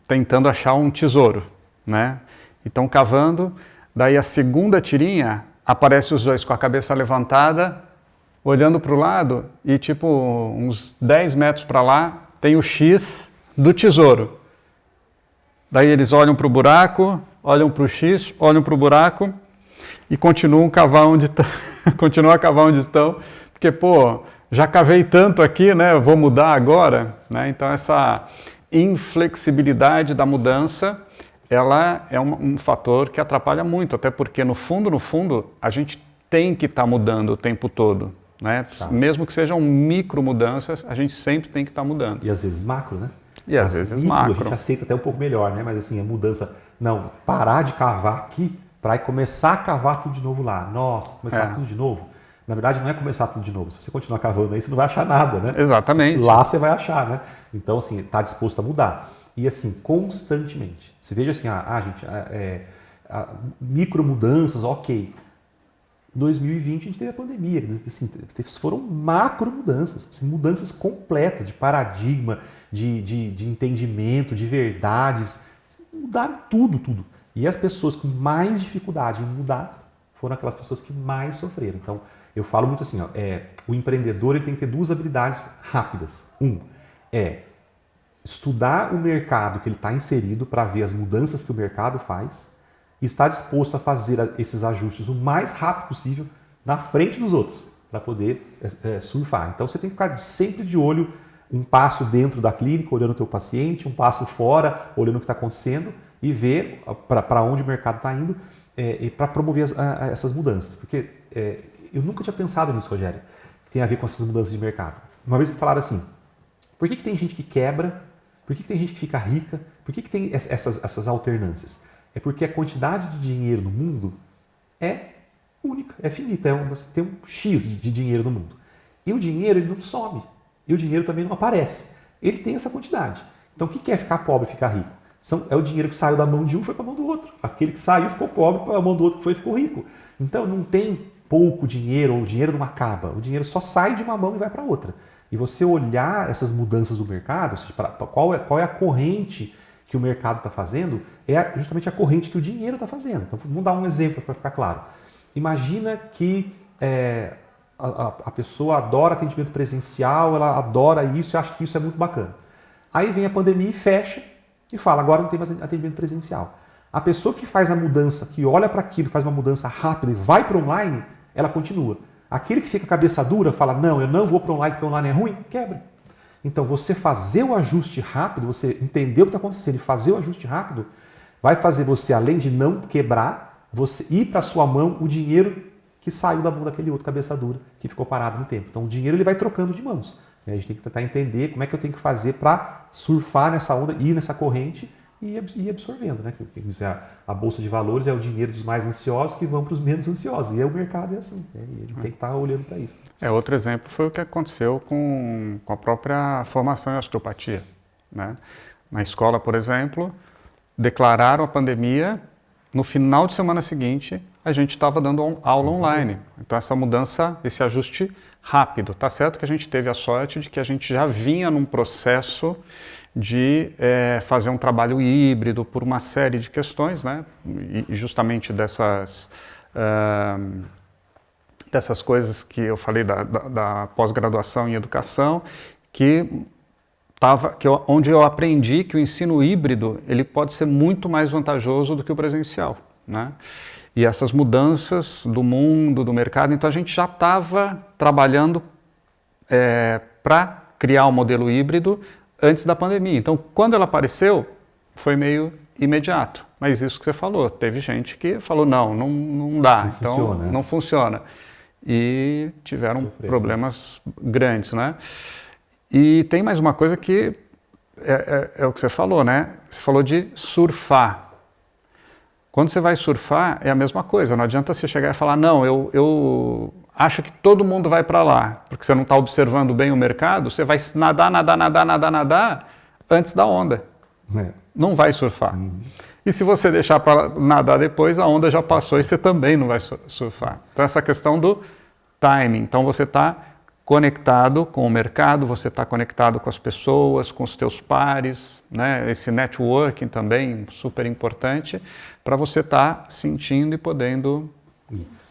tentando achar um tesouro, né? E estão cavando, daí a segunda tirinha aparece os dois com a cabeça levantada, olhando para o lado e tipo uns 10 metros para lá tem o X do tesouro. Daí eles olham para o buraco, olham para o X, olham para o buraco e continuam a cavar onde estão, porque, já cavei tanto aqui, né, vou mudar agora, né? Então essa inflexibilidade da mudança, ela é um fator que atrapalha muito, até porque no fundo, a gente tem que estar mudando o tempo todo, né? Tá. Mesmo que sejam micro mudanças, a gente sempre tem que estar mudando. E às vezes macro, né? E às vezes macro. A gente aceita até um pouco melhor, né? Mas assim, a mudança, não, parar de cavar aqui para começar a cavar tudo de novo lá. Nossa, começar tudo de novo. Na verdade, não é começar tudo de novo. Se você continuar cavando aí, você não vai achar nada, né? Exatamente. Lá você vai achar, né? Então, assim, está disposto a mudar. E assim, constantemente. Você veja assim, micro mudanças, ok. Em 2020 a gente teve a pandemia, assim, foram macro mudanças, assim, mudanças completas de paradigma, de entendimento, de verdades, mudaram tudo. E as pessoas com mais dificuldade em mudar foram aquelas pessoas que mais sofreram. Então, eu falo muito assim, o empreendedor ele tem que ter duas habilidades rápidas. É estudar o mercado que ele está inserido para ver as mudanças que o mercado faz, e está disposto a fazer esses ajustes o mais rápido possível na frente dos outros, para poder surfar. Então você tem que ficar sempre de olho, um passo dentro da clínica, olhando o teu paciente, um passo fora, olhando o que está acontecendo e ver para onde o mercado está indo para promover essas mudanças. Porque eu nunca tinha pensado nisso, Rogério, que tem a ver com essas mudanças de mercado. Uma vez me falaram assim, por que tem gente que quebra, por que tem gente que fica rica, por que tem essas alternâncias? É porque a quantidade de dinheiro no mundo é única, é finita. Tem um X de dinheiro no mundo. E o dinheiro ele não some. E o dinheiro também não aparece. Ele tem essa quantidade. Então o que é ficar pobre e ficar rico? É o dinheiro que saiu da mão de um e foi para a mão do outro. Aquele que saiu ficou pobre, para a mão do outro que foi ficou rico. Então não tem pouco dinheiro ou o dinheiro não acaba. O dinheiro só sai de uma mão e vai para outra. E você olhar essas mudanças do mercado, ou seja, qual é a corrente que o mercado está fazendo, é justamente a corrente que o dinheiro está fazendo. Então, vamos dar um exemplo para ficar claro. Imagina que a pessoa adora atendimento presencial, ela adora isso e acha que isso é muito bacana. Aí vem a pandemia e fecha e fala, agora não tem mais atendimento presencial. A pessoa que faz a mudança, que olha para aquilo, faz uma mudança rápida e vai para o online, ela continua. Aquele que fica cabeça dura, fala, não, eu não vou para o online porque o online é ruim, quebra. Então você fazer o ajuste rápido, você entender o que está acontecendo e fazer o ajuste rápido, vai fazer você, além de não quebrar, você ir para sua mão o dinheiro que saiu da mão daquele outro cabeça dura, que ficou parado no tempo. Então o dinheiro ele vai trocando de mãos. A gente tem que tentar entender como é que eu tenho que fazer para surfar nessa onda, ir nessa corrente e ir absorvendo. Né? A Bolsa de Valores é o dinheiro dos mais ansiosos que vão para os menos ansiosos. E o mercado é assim. Né? E a gente tem que estar olhando para isso. Outro exemplo foi o que aconteceu com a própria formação em osteopatia. Né? Na escola, por exemplo, declararam a pandemia, no final de semana seguinte, a gente estava dando aula online. Então essa mudança, esse ajuste rápido. Tá certo que a gente teve a sorte de que a gente já vinha num processo de fazer um trabalho híbrido por uma série de questões, né? E justamente dessas coisas que eu falei da pós-graduação em educação, onde eu aprendi que o ensino híbrido ele pode ser muito mais vantajoso do que o presencial, né? E essas mudanças do mundo, do mercado, então a gente já estava trabalhando para criar um modelo híbrido antes da pandemia. Então, quando ela apareceu, foi meio imediato. Mas isso que você falou, teve gente que falou, não dá, então funciona, não funciona. E tiveram problemas grandes, né? E tem mais uma coisa que é o que você falou, né? Você falou de surfar. Quando você vai surfar, é a mesma coisa. Não adianta você chegar e falar, não, eu acho que todo mundo vai para lá, porque você não está observando bem o mercado, você vai nadar antes da onda. Não vai surfar. E se você deixar para nadar depois, a onda já passou e você também não vai surfar. Então essa questão do timing. Então você está conectado com o mercado, você está conectado com as pessoas, com os teus pares, né? Esse networking também super importante para você estar sentindo e podendo...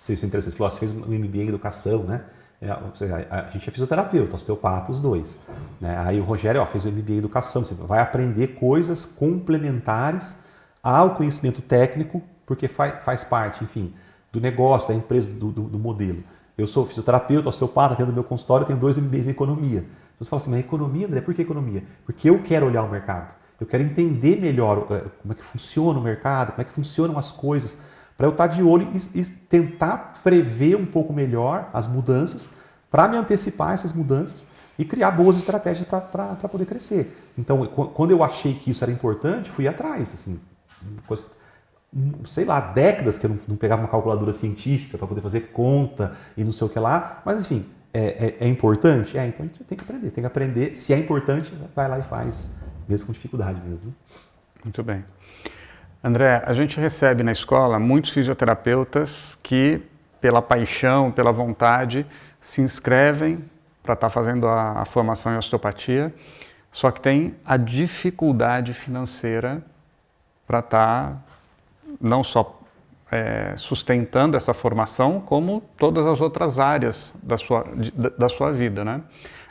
Isso é interessante. Você falou, você fez um MBA em educação, né? A gente é fisioterapeuta, osteopata, os dois. Né? Aí o Rogério fez o MBA em educação. Você vai aprender coisas complementares ao conhecimento técnico, porque faz parte, enfim, do negócio, da empresa, do modelo. Eu sou fisioterapeuta, osteopata, tendo meu consultório, tenho 2 MBAs em economia. Você fala assim, mas economia, André, por que economia? Porque eu quero olhar o mercado. Eu quero entender melhor como é que funciona o mercado, como é que funcionam as coisas, para eu estar de olho e tentar prever um pouco melhor as mudanças, para me antecipar essas mudanças e criar boas estratégias para poder crescer. Então, quando eu achei que isso era importante, fui atrás. Assim, sei lá, décadas que eu não pegava uma calculadora científica para poder fazer conta e não sei o que lá, mas enfim, é importante? Então a gente tem que aprender. Se é importante, vai lá e faz, mesmo com dificuldade mesmo. Muito bem. André, a gente recebe na escola muitos fisioterapeutas que, pela paixão, pela vontade, se inscrevem para estar fazendo a formação em osteopatia, só que tem a dificuldade financeira para estar não só sustentando essa formação, como todas as outras áreas da sua vida, né?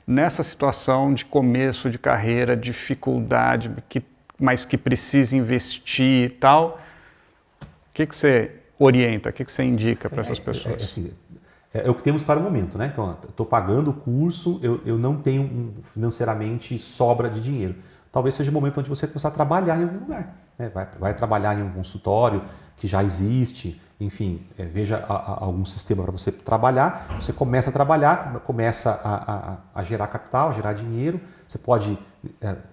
Nessa situação de começo de carreira, dificuldade, mas que precisa investir e tal, o que você orienta, o que você indica para essas pessoas? Assim, é o que temos para o momento, né? Então, estou pagando o curso, eu não tenho financeiramente sobra de dinheiro. Talvez seja o momento onde você começar a trabalhar em algum lugar. Né? Vai trabalhar em um consultório que já existe, enfim, veja algum sistema para você trabalhar. Você começa a trabalhar, começa a gerar capital, a gerar dinheiro. Você pode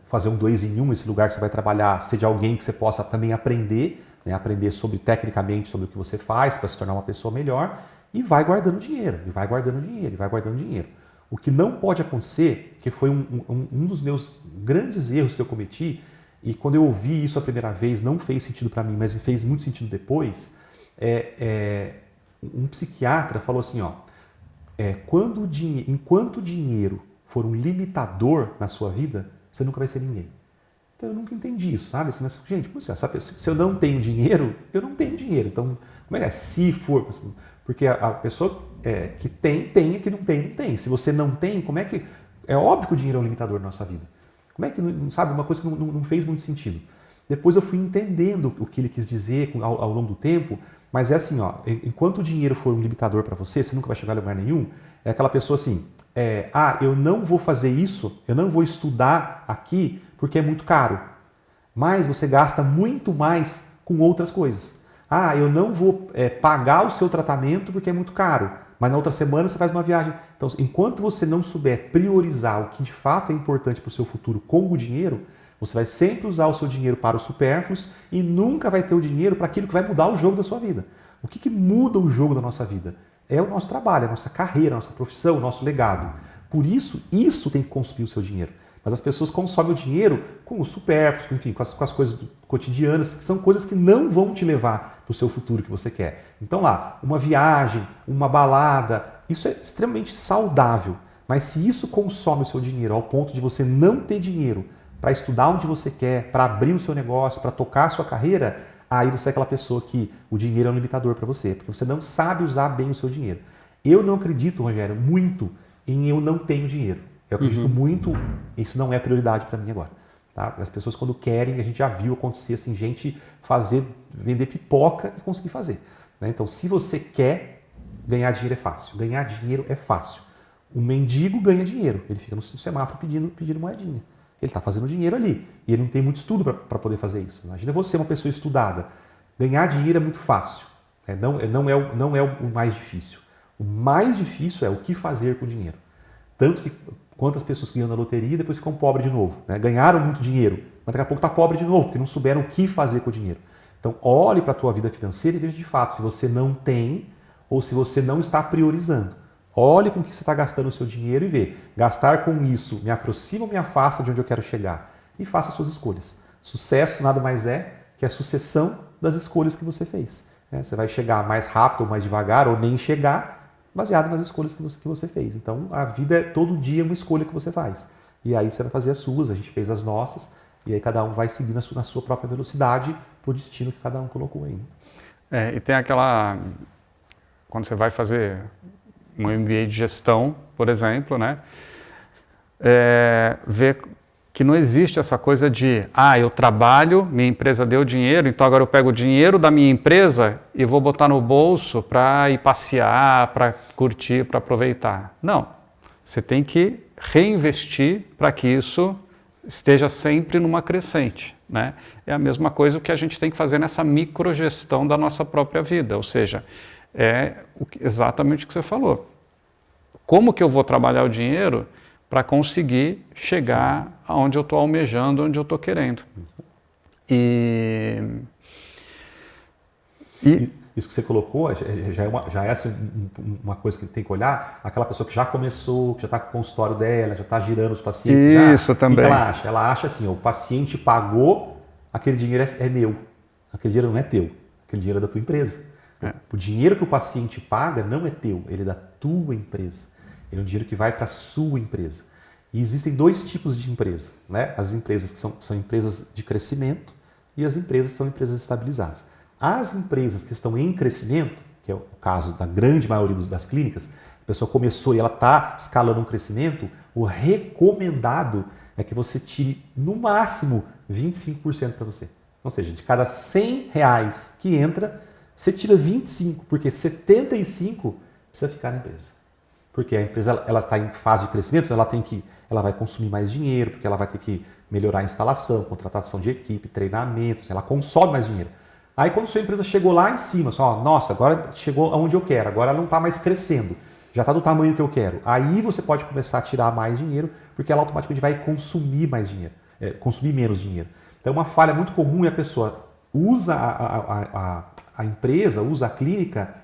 fazer um 2 em 1, esse lugar que você vai trabalhar, ser de alguém que você possa também aprender, né? Aprender tecnicamente sobre o que você faz para se tornar uma pessoa melhor, e vai guardando dinheiro, e vai guardando dinheiro, e vai guardando dinheiro. O que não pode acontecer, que foi um dos meus grandes erros que eu cometi, e quando eu ouvi isso a primeira vez não fez sentido para mim, mas me fez muito sentido depois, um psiquiatra falou assim, enquanto o dinheiro for um limitador na sua vida, você nunca vai ser ninguém. Então eu nunca entendi isso, sabe? Mas, gente, se eu não tenho dinheiro, eu não tenho dinheiro. Então, como é que é? Se for... Porque a pessoa que tem, e que não tem. Se você não tem, como é que... É óbvio que o dinheiro é um limitador na nossa vida. Como é que, sabe, uma coisa que não fez muito sentido. Depois eu fui entendendo o que ele quis dizer ao longo do tempo, mas é assim, ó, enquanto o dinheiro for um limitador para você, você nunca vai chegar a lugar nenhum, é aquela pessoa assim, eu não vou fazer isso, eu não vou estudar aqui porque é muito caro, mas você gasta muito mais com outras coisas. Eu não vou pagar o seu tratamento porque é muito caro, mas na outra semana você faz uma viagem. Então, enquanto você não souber priorizar o que de fato é importante para o seu futuro com o dinheiro, você vai sempre usar o seu dinheiro para os supérfluos e nunca vai ter o dinheiro para aquilo que vai mudar o jogo da sua vida. O que muda o jogo da nossa vida? É o nosso trabalho, a nossa carreira, a nossa profissão, o nosso legado. Por isso tem que consumir o seu dinheiro. Mas as pessoas consomem o dinheiro com os supérfluos, enfim, com as coisas cotidianas, que são coisas que não vão te levar para o seu futuro que você quer. Então lá, uma viagem, uma balada, isso é extremamente saudável. Mas se isso consome o seu dinheiro ao ponto de você não ter dinheiro para estudar onde você quer, para abrir o seu negócio, para tocar a sua carreira, aí você é aquela pessoa que o dinheiro é um limitador para você, porque você não sabe usar bem o seu dinheiro. Eu não acredito, Rogério, muito em eu não tenho dinheiro. Eu acredito muito, isso não é prioridade para mim agora. Tá? As pessoas quando querem, a gente já viu acontecer assim, gente vender pipoca e conseguir fazer. Né? Então, se você quer, ganhar dinheiro é fácil. Ganhar dinheiro é fácil. Um mendigo ganha dinheiro, ele fica no semáforo pedindo moedinha. Ele está fazendo dinheiro ali e ele não tem muito estudo para poder fazer isso. Imagina você, uma pessoa estudada. Ganhar dinheiro é muito fácil, né? Não é o mais difícil. O mais difícil é o que fazer com o dinheiro. Tanto que quantas pessoas que ganham na loteria e depois ficam pobres de novo. Né? Ganharam muito dinheiro, mas daqui a pouco está pobre de novo, porque não souberam o que fazer com o dinheiro. Então olhe para a tua vida financeira e veja de fato se você não tem ou se você não está priorizando. Olhe com o que você está gastando o seu dinheiro e vê. Gastar com isso me aproxima ou me afasta de onde eu quero chegar? E faça suas escolhas. Sucesso nada mais é que a sucessão das escolhas que você fez. Você vai chegar mais rápido ou mais devagar ou nem chegar baseado nas escolhas que você fez. Então a vida é todo dia uma escolha que você faz. E aí você vai fazer as suas, a gente fez as nossas, e aí cada um vai seguir na sua própria velocidade para o destino que cada um colocou aí. E tem aquela... Quando você vai fazer um MBA de gestão, por exemplo, né? Ver que não existe essa coisa de eu trabalho, minha empresa deu dinheiro, então agora eu pego o dinheiro da minha empresa e vou botar no bolso para ir passear, para curtir, para aproveitar. Não, você tem que reinvestir para que isso esteja sempre numa crescente, né? É a mesma coisa que a gente tem que fazer nessa microgestão da nossa própria vida, ou seja, exatamente o que você falou. Como que eu vou trabalhar o dinheiro para conseguir chegar aonde eu estou almejando, onde eu estou querendo? Isso que você colocou já é assim, uma coisa que tem que olhar, aquela pessoa que já começou, que já está com o consultório dela, já está girando os pacientes. Isso também. O que ela acha? Ela acha assim, o paciente pagou, aquele dinheiro é meu, aquele dinheiro não é teu, aquele dinheiro é da tua empresa. O dinheiro que o paciente paga não é teu, ele é da tua empresa. Ele é um dinheiro que vai para a sua empresa. E existem dois tipos de empresa, né? As empresas que são empresas de crescimento e as empresas que são empresas estabilizadas. As empresas que estão em crescimento, que é o caso da grande maioria das clínicas, a pessoa começou e ela está escalando um crescimento, o recomendado é que você tire no máximo 25% para você. Ou seja, de cada R$100 que entra, você tira 25, porque 75 precisa ficar na empresa. Porque a empresa ela está em fase de crescimento, ela vai consumir mais dinheiro, porque ela vai ter que melhorar a instalação, contratação de equipe, treinamentos, ela consome mais dinheiro. Aí quando sua empresa chegou lá em cima, nossa, agora chegou aonde eu quero, agora ela não está mais crescendo, já está do tamanho que eu quero. Aí você pode começar a tirar mais dinheiro, porque ela automaticamente vai consumir mais dinheiro, consumir menos dinheiro. Então uma falha muito comum é a pessoa usa a empresa, usa a clínica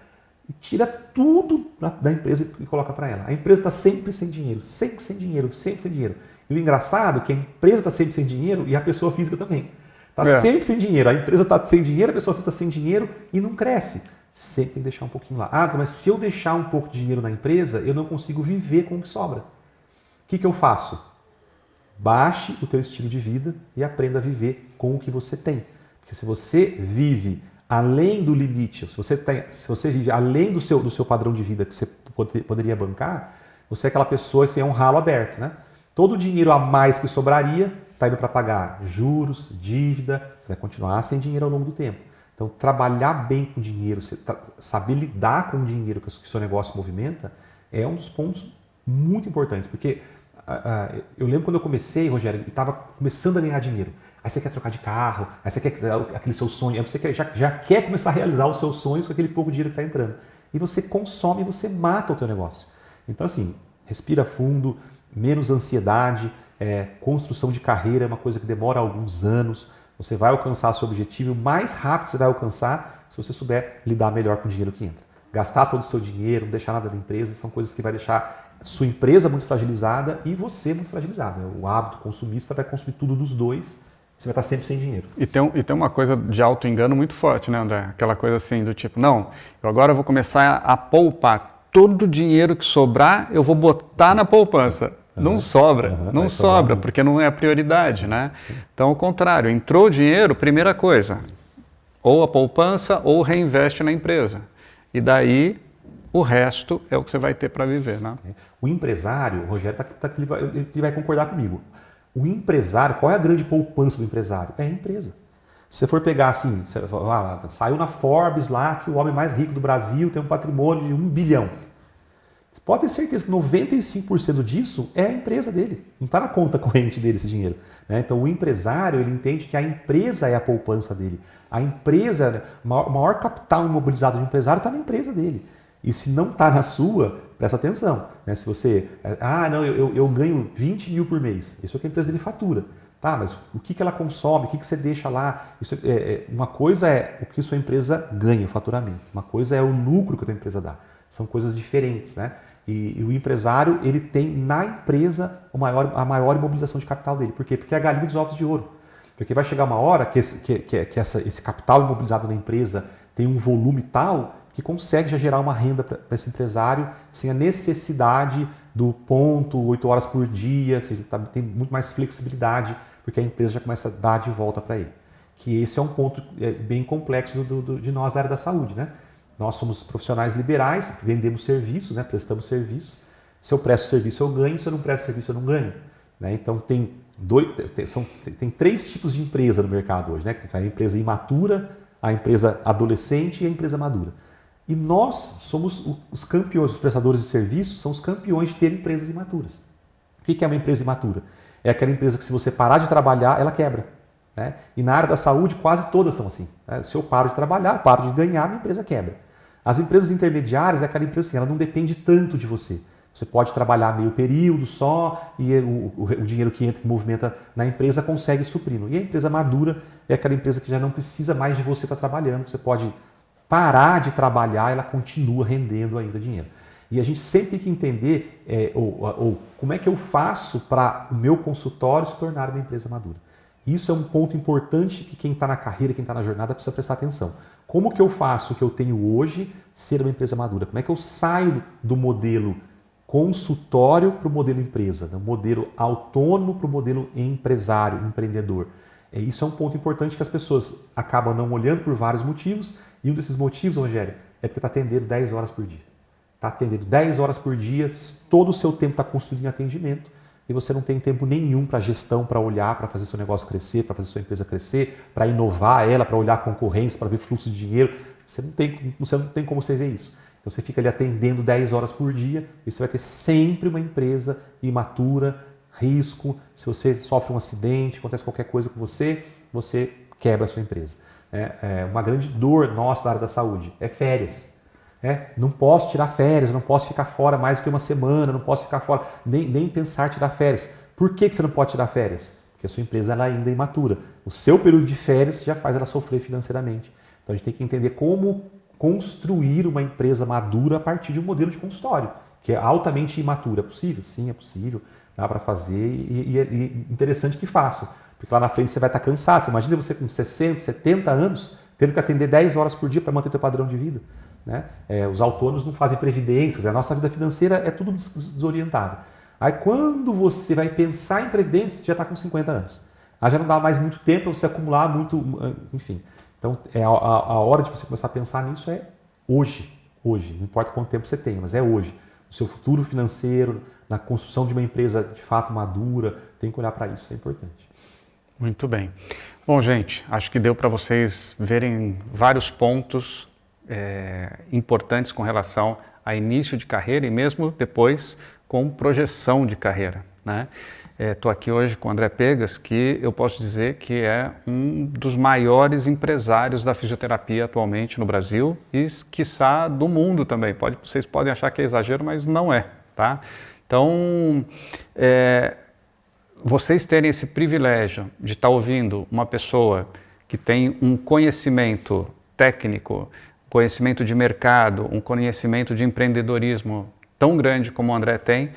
e tira tudo da empresa e coloca para ela. A empresa está sempre sem dinheiro, sempre sem dinheiro, sempre sem dinheiro. E o engraçado é que a empresa está sempre sem dinheiro e a pessoa física também. Está sempre sem dinheiro. A empresa está sem dinheiro, a pessoa física está sem dinheiro e não cresce. Sempre tem que deixar um pouquinho lá. Mas se eu deixar um pouco de dinheiro na empresa, eu não consigo viver com o que sobra. O que eu faço? Baixe o teu estilo de vida e aprenda a viver com o que você tem. Porque se você vive além do limite, se você vive além do seu padrão de vida que você poderia bancar, você é aquela pessoa, assim, é um ralo aberto, né? Todo o dinheiro a mais que sobraria está indo para pagar juros, dívida, você vai continuar sem dinheiro ao longo do tempo. Então, trabalhar bem com dinheiro, saber lidar com o dinheiro que o seu negócio movimenta, é um dos pontos muito importantes. Porque eu lembro quando eu comecei, Rogério, e estava começando a ganhar dinheiro. Aí você quer trocar de carro, aí você quer aquele seu sonho, aí você já quer começar a realizar os seus sonhos com aquele pouco dinheiro que está entrando. E você consome, você mata o teu negócio. Então, assim, respira fundo, menos ansiedade, construção de carreira é uma coisa que demora alguns anos. Você vai alcançar seu objetivo, o mais rápido você vai alcançar se você souber lidar melhor com o dinheiro que entra. Gastar todo o seu dinheiro, não deixar nada da empresa, são coisas que vai deixar sua empresa muito fragilizada e você muito fragilizado. O hábito consumista vai consumir tudo dos dois, você vai estar sempre sem dinheiro. E tem uma coisa de auto-engano muito forte, né, André? Aquela coisa assim do tipo, não, eu agora vou começar a poupar. Todo o dinheiro que sobrar, eu vou botar na poupança. Não sobra, não sobra, porque não é a prioridade, né? Então, ao contrário, entrou o dinheiro, primeira coisa, ou a poupança ou reinveste na empresa. E daí, o resto é o que você vai ter para viver, né? O empresário, o Rogério ele vai concordar comigo. O empresário, qual é a grande poupança do empresário? É a empresa. Se você for pegar assim, saiu na Forbes lá que o homem mais rico do Brasil tem um patrimônio de 1 bilhão. Pode ter certeza que 95% disso é a empresa dele. Não está na conta corrente dele esse dinheiro. Né? Então o empresário ele entende que a empresa é a poupança dele. A empresa, o maior capital imobilizado do empresário está na empresa dele. E se não está na sua, presta atenção. Né? Se você, eu ganho 20 mil por mês. Isso é o que a empresa dele fatura. Tá, mas o que ela consome, o que você deixa lá? Isso uma coisa é o que sua empresa ganha, o faturamento. Uma coisa é o lucro que a tua empresa dá. São coisas diferentes, né? E o empresário, ele tem na empresa a maior imobilização de capital dele. Por quê? Porque é a galinha dos ovos de ouro. Porque vai chegar uma hora que esse capital imobilizado na empresa tem um volume tal que consegue já gerar uma renda para esse empresário sem a necessidade do ponto, 8 horas por dia, ou seja, tem muito mais flexibilidade, porque a empresa já começa a dar de volta para ele. Que esse é um ponto bem complexo de nós da área da saúde, né? Nós somos profissionais liberais, vendemos serviços, né? Prestamos serviços. Se eu presto serviço, eu ganho. Se eu não presto serviço, eu não ganho. Né? Então, tem 3 tipos de empresa no mercado hoje. Né? A empresa imatura, a empresa adolescente e a empresa madura. E nós somos os campeões, os prestadores de serviços são os campeões de ter empresas imaturas. O que é uma empresa imatura? É aquela empresa que se você parar de trabalhar, ela quebra. Né? E na área da saúde, quase todas são assim. Né? Se eu paro de trabalhar, paro de ganhar, minha empresa quebra. As empresas intermediárias é aquela empresa assim, ela não depende tanto de você. Você pode trabalhar meio período só e o dinheiro que entra, que movimenta na empresa, consegue suprindo. E a empresa madura é aquela empresa que já não precisa mais de você estar trabalhando. Você pode parar de trabalhar, ela continua rendendo ainda dinheiro. E a gente sempre tem que entender como é que eu faço para o meu consultório se tornar uma empresa madura. Isso é um ponto importante que quem está na carreira, quem está na jornada precisa prestar atenção. Como que eu faço o que eu tenho hoje ser uma empresa madura? Como é que eu saio do modelo consultório para o modelo empresa, do modelo autônomo para o modelo empresário, empreendedor? Isso é um ponto importante que as pessoas acabam não olhando por vários motivos. E um desses motivos, Rogério, é porque está atendendo 10 horas por dia. Está atendendo 10 horas por dia, todo o seu tempo está consumido em atendimento. E você não tem tempo nenhum para gestão, para olhar, para fazer seu negócio crescer, para fazer sua empresa crescer, para inovar ela, para olhar a concorrência, para ver fluxo de dinheiro. Você não tem como você ver isso. Então você fica ali atendendo 10 horas por dia e você vai ter sempre uma empresa imatura, risco. Se você sofre um acidente, acontece qualquer coisa com você, você quebra a sua empresa. Uma grande dor nossa da área da saúde é férias. Não posso tirar férias, não posso ficar fora mais do que uma semana, não posso ficar fora, nem pensar em tirar férias. Por que você não pode tirar férias? Porque a sua empresa ela ainda é imatura. O seu período de férias já faz ela sofrer financeiramente. Então a gente tem que entender como construir uma empresa madura a partir de um modelo de consultório, que é altamente imaturo. É possível? Sim, é possível. Dá para fazer e é interessante que faça. Porque lá na frente você vai estar cansado. Você imagina você com 60, 70 anos, tendo que atender 10 horas por dia para manter seu padrão de vida. Né? Os autônomos não fazem previdências, a nossa vida financeira é tudo desorientado. Aí quando você vai pensar em previdência, você já está com 50 anos. Aí já não dá mais muito tempo para você acumular muito, enfim. Então a hora de você começar a pensar nisso é hoje. Hoje, não importa quanto tempo você tem, mas é hoje. O seu futuro financeiro, na construção de uma empresa de fato madura, tem que olhar para isso, é importante. Muito bem. Bom, gente, acho que deu para vocês verem vários pontos importantes com relação a início de carreira e mesmo depois com projeção de carreira, né? Estou aqui hoje com o André Pegas, que eu posso dizer que é um dos maiores empresários da fisioterapia atualmente no Brasil e, quiçá, do mundo também. Vocês podem achar que é exagero, mas não é, tá? Então, vocês terem esse privilégio de estar ouvindo uma pessoa que tem um conhecimento técnico, conhecimento de mercado, um conhecimento de empreendedorismo tão grande como o André tem,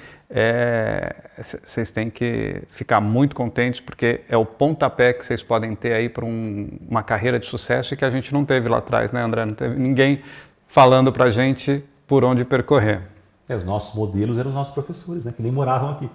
vocês têm que ficar muito contentes, porque é o pontapé que vocês podem ter aí para uma carreira de sucesso e que a gente não teve lá atrás, né, André? Não teve ninguém falando para a gente por onde percorrer. Os nossos modelos eram os nossos professores, né, que nem moravam aqui.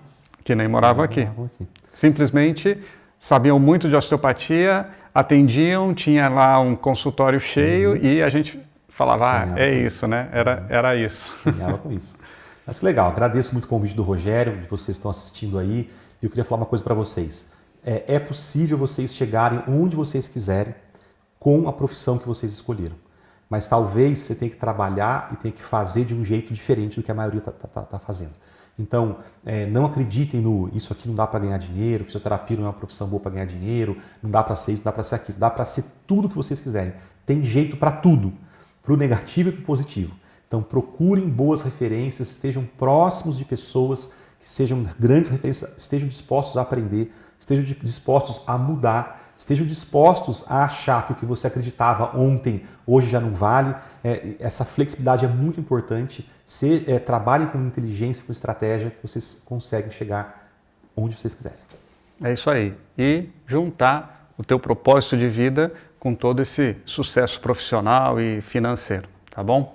Simplesmente sabiam muito de osteopatia, atendiam, tinha lá um consultório cheio e a gente falava, isso, né? Era isso. Sonhava com isso. Mas que legal, agradeço muito o convite do Rogério, de vocês que estão assistindo aí. E eu queria falar uma coisa para vocês. É possível vocês chegarem onde vocês quiserem com a profissão que vocês escolheram. Mas talvez você tenha que trabalhar e tenha que fazer de um jeito diferente do que a maioria está fazendo. Então, não acreditem isso aqui não dá para ganhar dinheiro, fisioterapia não é uma profissão boa para ganhar dinheiro, não dá para ser isso, não dá para ser aquilo, dá para ser tudo que vocês quiserem. Tem jeito para tudo, para o negativo e para o positivo. Então, procurem boas referências, estejam próximos de pessoas que sejam grandes referências, estejam dispostos a aprender, estejam dispostos a mudar, estejam dispostos a achar que o que você acreditava ontem, hoje já não vale. Essa flexibilidade é muito importante. Trabalhem com inteligência, com estratégia, que vocês conseguem chegar onde vocês quiserem. É isso aí. E juntar o teu propósito de vida com todo esse sucesso profissional e financeiro, tá bom?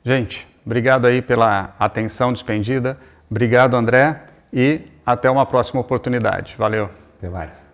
Gente, obrigado aí pela atenção despendida. Obrigado, André, e até uma próxima oportunidade. Valeu. Até mais.